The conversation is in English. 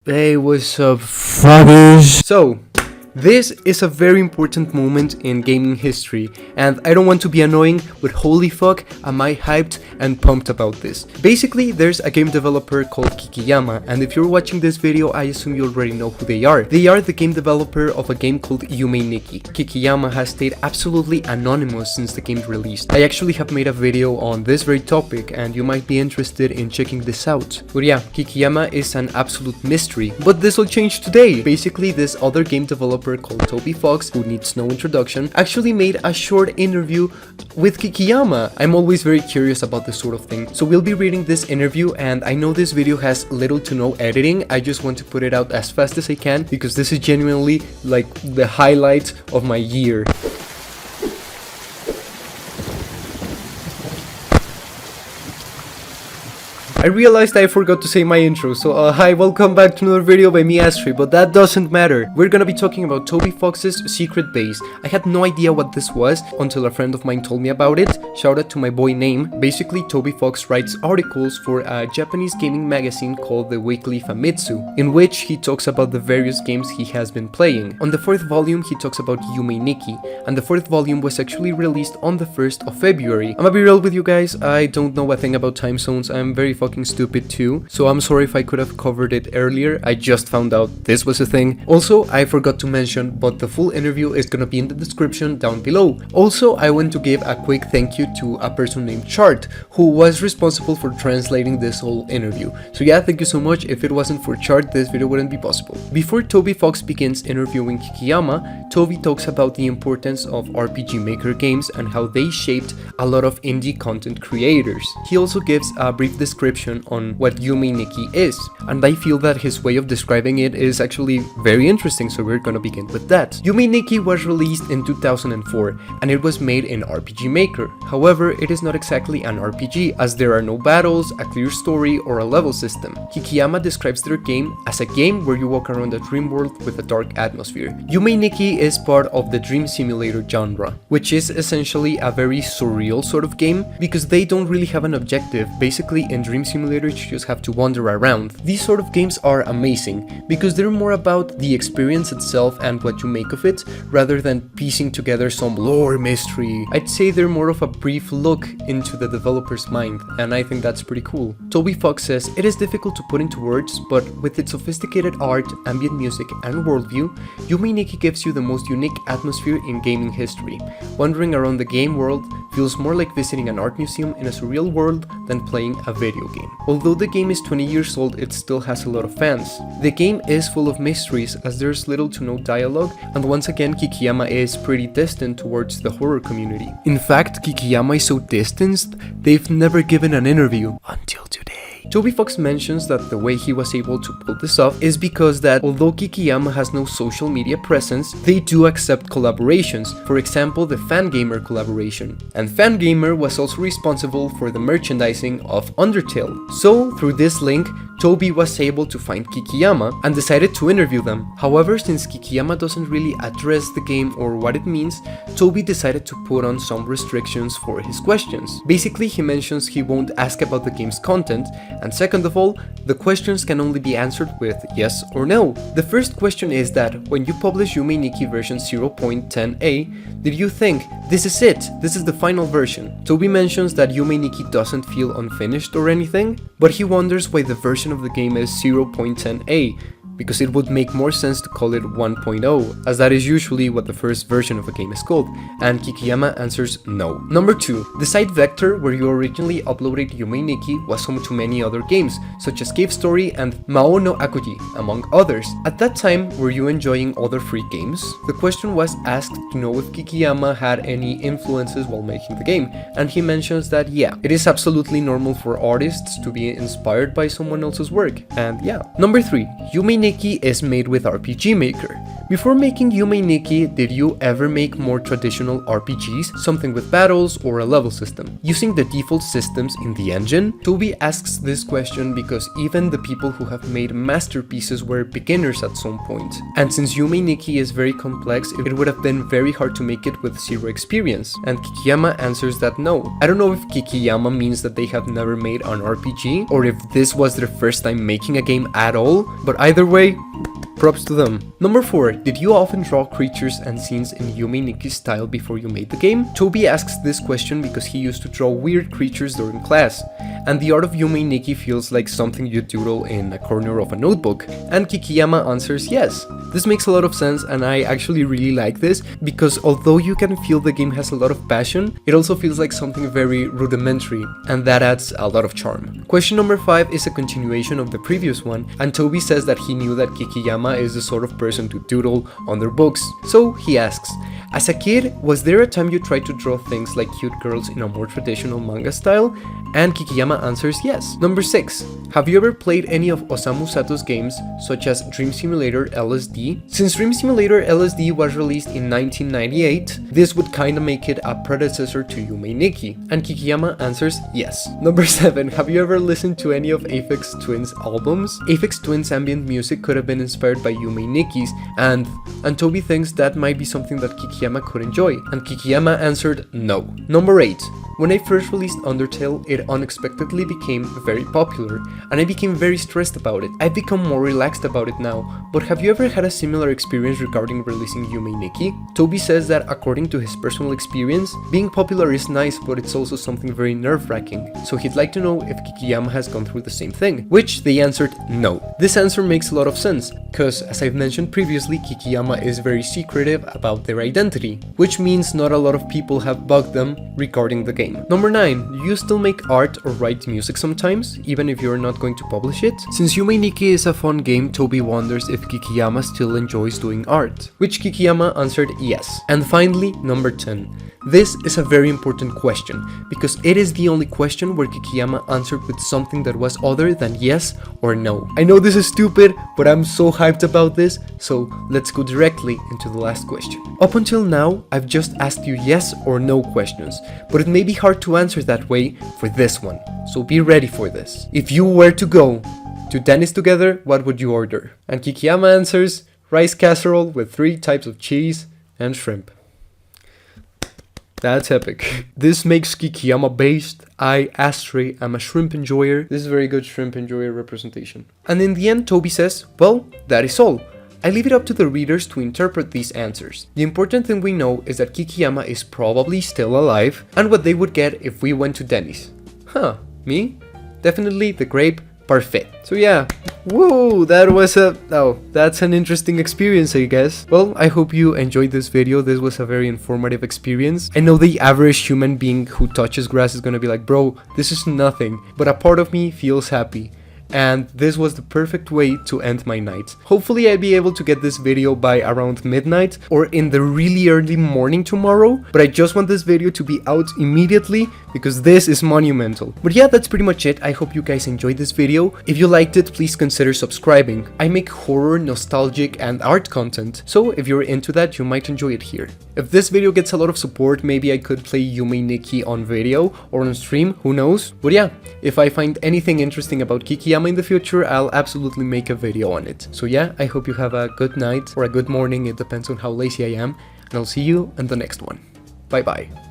Hey, what's up, fuckers? So, this is a very important moment in gaming history, and I don't want to be annoying, but holy fuck, am I hyped and pumped about this. Basically, there's a game developer called KIKIYAMA, and if you're watching this video, I assume you already know who they are. They are the game developer of a game called Yume Nikki. KIKIYAMA has stayed absolutely anonymous since the game's released. I actually have made a video on this very topic, and you might be interested in checking this out. But yeah, KIKIYAMA is an absolute mystery, but this will change today. Basically, this other game developer called TOBY, who needs no introduction, actually made a short interview with KIKIYAMA. I'm always very curious about this sort of thing, so we'll be reading this interview, and I know this video has little to no editing. I just want to put it out as fast as I can because this is genuinely like the highlight of my year. I realized I forgot to say my intro, so hi, welcome back to another video by me, Astrei, but that doesn't matter. We're gonna be talking about TOBY's secret base. I had no idea what this was until a friend of mine told me about it. Shout out to my boy Name. Basically, TOBY writes articles for a Japanese gaming magazine called the Weekly Famitsu, in which he talks about the various games he has been playing. On the 4th volume, he talks about Yume Nikki, and the 4th volume was actually released on the 1st of February. I'm gonna be real with you guys, I don't know a thing about time zones. I'm very fucking stupid too, so I'm sorry if I could have covered it earlier. I just found out this was a thing. Also, I forgot to mention, but the full interview is gonna be in the description down below. Also, I want to give a quick thank you to a person named Chart, who was responsible for translating this whole interview. So yeah, thank you so much. If it wasn't for Chart, this video wouldn't be possible. Before TOBY begins interviewing KIKIYAMA, TOBY talks about the importance of rpgmaker games and how they shaped a lot of indie content creators. He also gives a brief description on what Yume Nikki is, and I feel that his way of describing it is actually very interesting, so we're gonna begin with that. Yume Nikki was released in 2004, and it was made in rpgmaker. However, it is not exactly an RPG, as there are no battles, a clear story, or a level system. KIKIYAMA describes their game as a game where you walk around a dream world with a dark atmosphere. Yume Nikki is part of the dream simulator genre, which is essentially a very surreal sort of game, because they don't really have an objective. Basically, in dream simulators you just have to wander around. These sort of games are amazing because they're more about the experience itself and what you make of it, rather than piecing together some lore mystery. I'd say they're more of a brief look into the developer's mind, and I think that's pretty cool. TOBY says, it is difficult to put into words, but with its sophisticated art, ambient music, and worldview, Yume Nikki gives you the most unique atmosphere in gaming history. Wandering around the game world feels more like visiting an art museum in a surreal world than playing a video game. Although the game is 20 years old, it still has a lot of fans. The game is full of mysteries as there's little to no dialogue, and once again KIKIYAMA is pretty distant towards the horror community. In fact, KIKIYAMA is so distanced, they've never given an interview until today. TOBY mentions that the way he was able to pull this off is because that although KIKIYAMA has no social media presence, they do accept collaborations, for example the Fangamer collaboration. And Fangamer was also responsible for the merchandising of Undertale. So through this link, TOBY was able to find KIKIYAMA and decided to interview them. However, since KIKIYAMA doesn't really address the game or what it means, TOBY decided to put on some restrictions for his questions. Basically, he mentions he won't ask about the game's content, and second of all, the questions can only be answered with yes or no. The first question is that when you publish Yume Nikki version 0.10a, did you think, this is it, this is the final version? TOBY mentions that Yume Nikki doesn't feel unfinished or anything, but he wonders why the version of the game is 0.10a, because it would make more sense to call it 1.0, as that is usually what the first version of a game is called, and KIKIYAMA answers no. Number 2. The site Vector, where you originally uploaded Yume Nikki, was home to many other games, such as Cave Story and Mao no Akuji, among others. At that time, were you enjoying other free games? The question was asked to know if KIKIYAMA had any influences while making the game, and he mentions that yeah, it is absolutely normal for artists to be inspired by someone else's work, and yeah. Number 3. Yume Nikki is made with rpgmaker. Before making Yume Nikki, did you ever make more traditional RPGs, something with battles or a level system, using the default systems in the engine? Toby asks this question because even the people who have made masterpieces were beginners at some point. And since Yume Nikki is very complex, it would have been very hard to make it with zero experience. And Kikiyama answers that no. I don't know if Kikiyama means that they have never made an RPG, or if this was their first time making a game at all, but either way, props to them. Number 4. Did you often draw creatures and scenes in Yume Nikki's style before you made the game? Toby asks this question because he used to draw weird creatures during class, and the art of Yume Nikki feels like something you doodle in a corner of a notebook. And Kikiyama answers yes. This makes a lot of sense, and I actually really like this because although you can feel the game has a lot of passion, it also feels like something very rudimentary, and that adds a lot of charm. Question number 5 is a continuation of the previous one, and Toby says that he knew that Kikiyama is the sort of person to doodle on their books. So he asks, as a kid, was there a time you tried to draw things like cute girls in a more traditional manga style? And Kikiyama answers yes. Number 6. Have you ever played any of Osamu Sato's games, such as Dream Simulator LSD? Since Dream Simulator LSD was released in 1998, this would kinda make it a predecessor to Yume Nikki. And Kikiyama answers yes. Number 7. Have you ever listened to any of Aphex Twin's albums? Aphex Twin's ambient music could have been inspired by Yume Nikki's, and Toby thinks that might be something that Kikiyama could enjoy, and Kikiyama answered no. Number 8. When I first released Undertale, it unexpectedly became very popular, and I became very stressed about it. I've become more relaxed about it now, but have you ever had a similar experience regarding releasing Yume Nikki? Toby says that according to his personal experience, being popular is nice, but it's also something very nerve-wracking, so he'd like to know if Kikiyama has gone through the same thing, which they answered no. This answer makes a lot of sense, because as I've mentioned previously, Kikiyama is very secretive about their identity, which means not a lot of people have bugged them regarding the game. Number 9. Do you still make art or write music sometimes, even if you're not going to publish it? Since Yume Nikki is a fun game, Toby wonders if Kikiyama still enjoys doing art, which Kikiyama answered yes. And finally, number 10. This is a very important question, because it is the only question where Kikiyama answered with something that was other than yes or no. I know this is stupid, but I'm so hyped about this, so let's go directly into the last question. Up until now, I've just asked you yes or no questions, but it may be hard to answer that way for this one, so be ready for this. If you were to go to Denny's together, what would you order? And Kikiyama answers, rice casserole with 3 types of cheese and shrimp. That's epic. This makes Kikiyama based. I, astrei, am a shrimp enjoyer. This is very good shrimp enjoyer representation. And in the end, Toby says, well, that is all. I leave it up to the readers to interpret these answers. The important thing we know is that Kikiyama is probably still alive, and what they would get if we went to Denny's. Huh, me? Definitely the grape parfait. So yeah, whoa, that's an interesting experience, I guess. Well, I hope you enjoyed this video. This was a very informative experience. I know the average human being who touches grass is gonna be like, bro, this is nothing, but a part of me feels happy. And this was the perfect way to end my night. Hopefully I'll be able to get this video by around midnight or in the really early morning tomorrow, but I just want this video to be out immediately because this is monumental. But yeah, that's pretty much it. I hope you guys enjoyed this video. If you liked it, please consider subscribing. I make horror, nostalgic, and art content, so if you're into that, you might enjoy it here. If this video gets a lot of support, maybe I could play Yume Nikki on video or on stream, who knows? But yeah, if I find anything interesting about Kikiyama in the future, I'll absolutely make a video on it. So yeah, I hope you have a good night or a good morning, it depends on how lazy I am, and I'll see you in the next one. Bye bye.